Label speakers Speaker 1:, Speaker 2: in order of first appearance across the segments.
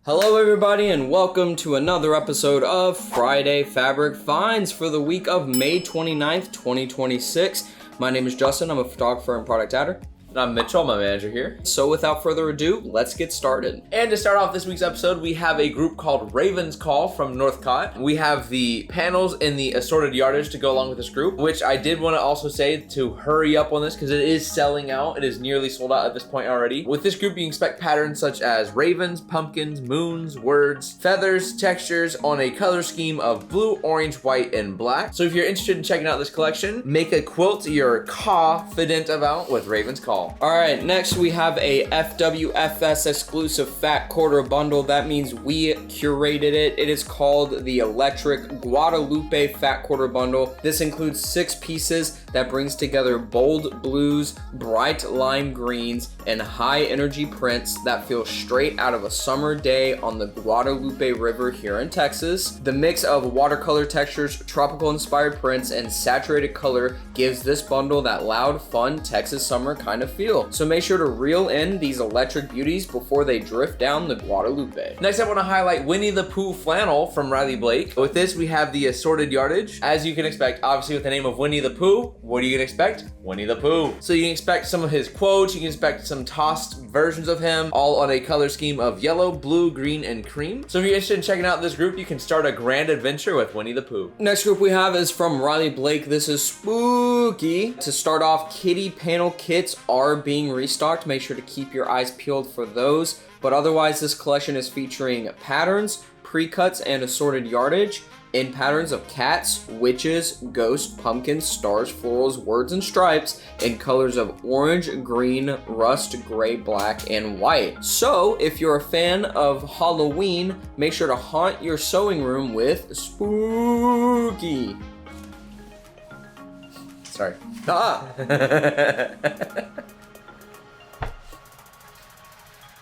Speaker 1: Hello everybody and welcome to another episode of Friday Fabric Finds for the week of May 29th, 2026. My name is Justin, I'm a photographer and product adder.
Speaker 2: And I'm Mitchell, my manager here.
Speaker 1: So without further ado, let's get started.
Speaker 2: And to start off this week's episode, we have a group called Raven's Call from Northcott. We have the panels in the assorted yardage to go along with this group, which I did want to also say to hurry up on this because it is selling out. It is nearly sold out at this point already. With this group, you can expect patterns such as ravens, pumpkins, moons, words, feathers, textures on a color scheme of blue, orange, white, and black. So if you're interested in checking out this collection, make a quilt you're confident about with Raven's Call.
Speaker 1: Alright, next we have a FWFS exclusive fat quarter bundle. That means we curated it. It is called the Electric Guadalupe Fat Quarter Bundle. This includes 6 pieces that brings together bold blues, bright lime greens, and high energy prints that feel straight out of a summer day on the Guadalupe River here in Texas. The mix of watercolor textures, tropical inspired prints, and saturated color gives this bundle that loud, fun Texas summer kind of feel. So make sure to reel in these electric beauties before they drift down the Guadalupe.
Speaker 2: Next, I want to highlight Winnie the Pooh flannel from Riley Blake. With this, we have the assorted yardage. As you can expect, obviously with the name of Winnie the Pooh, what are you gonna expect? Winnie the Pooh. So you can expect some of his quotes, you can expect some tossed versions of him, all on a color scheme of yellow, blue, green, and cream. So if you're interested in checking out this group, you can start a grand adventure with Winnie the Pooh.
Speaker 1: Next group we have is from Riley Blake. This is spooky. To start off, kitty panel kits are being restocked. Make sure to keep your eyes peeled for those. But otherwise, this collection is featuring patterns, pre-cuts, and assorted yardage in patterns of cats, witches, ghosts, pumpkins, stars, florals, words, and stripes in colors of orange, green, rust, gray, black, and white. So if you're a fan of Halloween, make sure to haunt your sewing room with spooky.
Speaker 2: Sorry.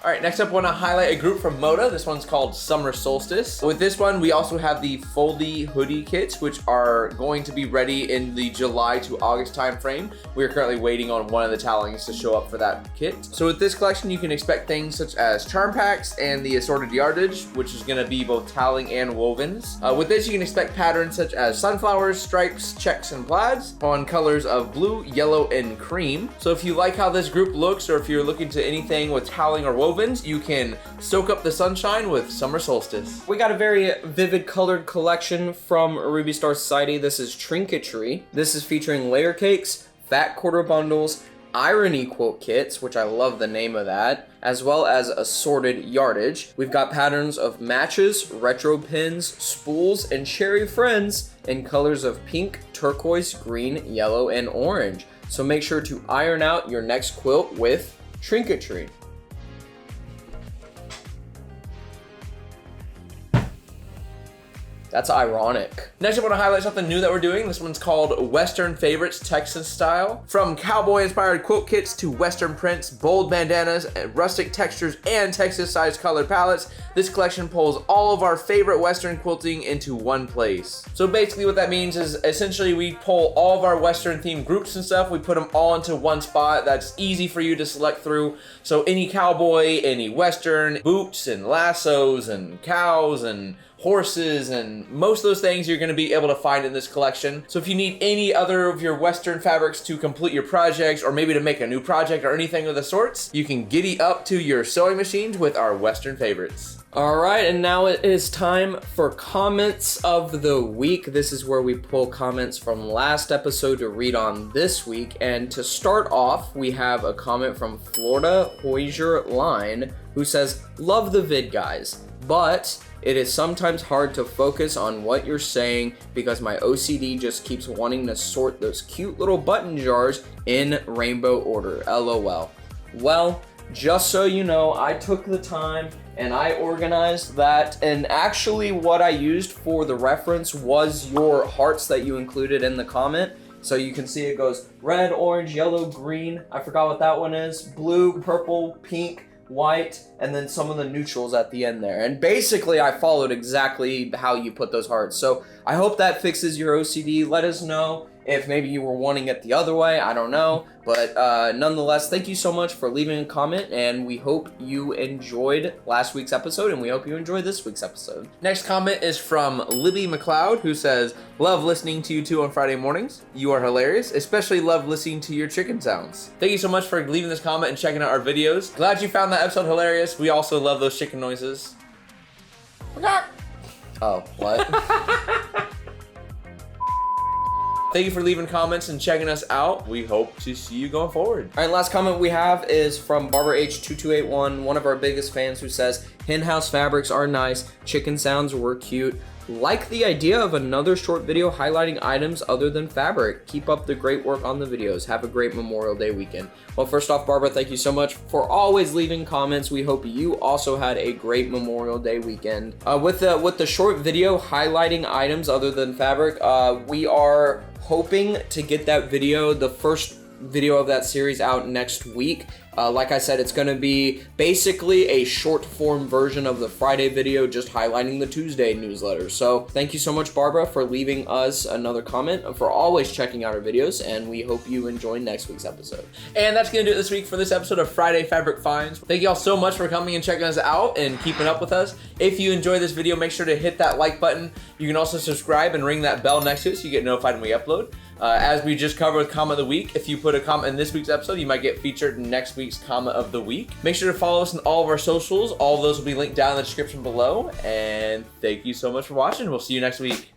Speaker 2: All right, next up, I want to highlight a group from Moda. This one's called Summer Solstice. With this one, we also have the foldy hoodie kits, which are going to be ready in the July to August time frame. We are currently waiting on one of the towelings to show up for that kit. So with this collection, you can expect things such as charm packs and the assorted yardage, which is going to be both toweling and wovens. With this, you can expect patterns such as sunflowers, stripes, checks, and plaids on colors of blue, yellow, and cream. So if you like how this group looks, or if you're looking to anything with toweling or woven, you can soak up the sunshine with Summer Solstice.
Speaker 1: We got a very vivid colored collection from Ruby Star Society. This is Trinketry. This is featuring layer cakes, fat quarter bundles, irony quote kits, which I love the name of that, as well as assorted yardage. We've got patterns of matches, retro pins, spools, and cherry friends in colors of pink, turquoise, green, yellow, and orange. So make sure to iron out your next quilt with Trinketry. That's ironic.
Speaker 2: Next, I want to highlight something new that we're doing. This one's called Western Favorites Texas Style. From cowboy-inspired quilt kits to Western prints, bold bandanas, rustic textures, and Texas-sized colored palettes, this collection pulls all of our favorite Western quilting into one place. So basically what that means is essentially we pull all of our Western-themed groups and stuff, we put them all into one spot that's easy for you to select through. So any cowboy, any Western, boots and lassos and cows and horses and most of those things you're going to be able to find in this collection. So if you need any other of your Western fabrics to complete your projects or maybe to make a new project or anything of the sorts, you can giddy up to your sewing machines with our Western favorites.
Speaker 1: All right, and now it is time for comments of the week. This is where we pull comments from last episode to read on this week. And to start off, we have a comment from Florida Hoosier Line who says, "Love the vid, guys, but it is sometimes hard to focus on what you're saying because my OCD just keeps wanting to sort those cute little button jars in rainbow order, LOL. Well, just so you know, I took the time and I organized that, and actually what I used for the reference was your hearts that you included in the comment. So you can see it goes red, orange, yellow, green, I forgot what that one is, blue, purple, pink, white, and then some of the neutrals at the end there. And basically I followed exactly how you put those hearts. So I hope that fixes your OCD. Let us know if maybe you were wanting it the other way, I don't know. But nonetheless, thank you so much for leaving a comment, and we hope you enjoyed last week's episode, and we hope you enjoy this week's episode.
Speaker 2: Next comment is from Libby McLeod, who says, love listening to you two on Friday mornings. You are hilarious, especially love listening to your chicken sounds. Thank you so much for leaving this comment and checking out our videos. Glad you found that episode hilarious. We also love those chicken noises.
Speaker 1: Oh, what?
Speaker 2: Thank you for leaving comments and checking us out. We hope to see you going forward.
Speaker 1: All right, last comment we have is from Barbara H2281, one of our biggest fans, who says, hen house fabrics are nice, chicken sounds were cute. Like the idea of another short video highlighting items other than fabric. Keep up the great work on the videos. Have a great Memorial Day weekend. Well, first off, Barbara, thank you so much for always leaving comments. We hope you also had a great Memorial Day weekend. With the short video highlighting items other than fabric, we are hoping to get that video, the first video of that series, out next week. Like I said, it's going to be basically a short form version of the Friday video, just highlighting the Tuesday newsletter. So thank you so much, Barbara, for leaving us another comment, for always checking out our videos, and we hope you enjoy next week's episode.
Speaker 2: And that's going to do it this week for this episode of Friday Fabric Finds. Thank you all so much for coming and checking us out and keeping up with us. If you enjoyed this video, make sure to hit that like button. You can also subscribe and ring that bell next to it so you get notified when we upload. As we just covered with comment of the week, if you put a comment in this week's episode, you might get featured in next week's comment of the week. Make sure to follow us on all of our socials. All of those will be linked down in the description below. And thank you so much for watching. We'll see you next week.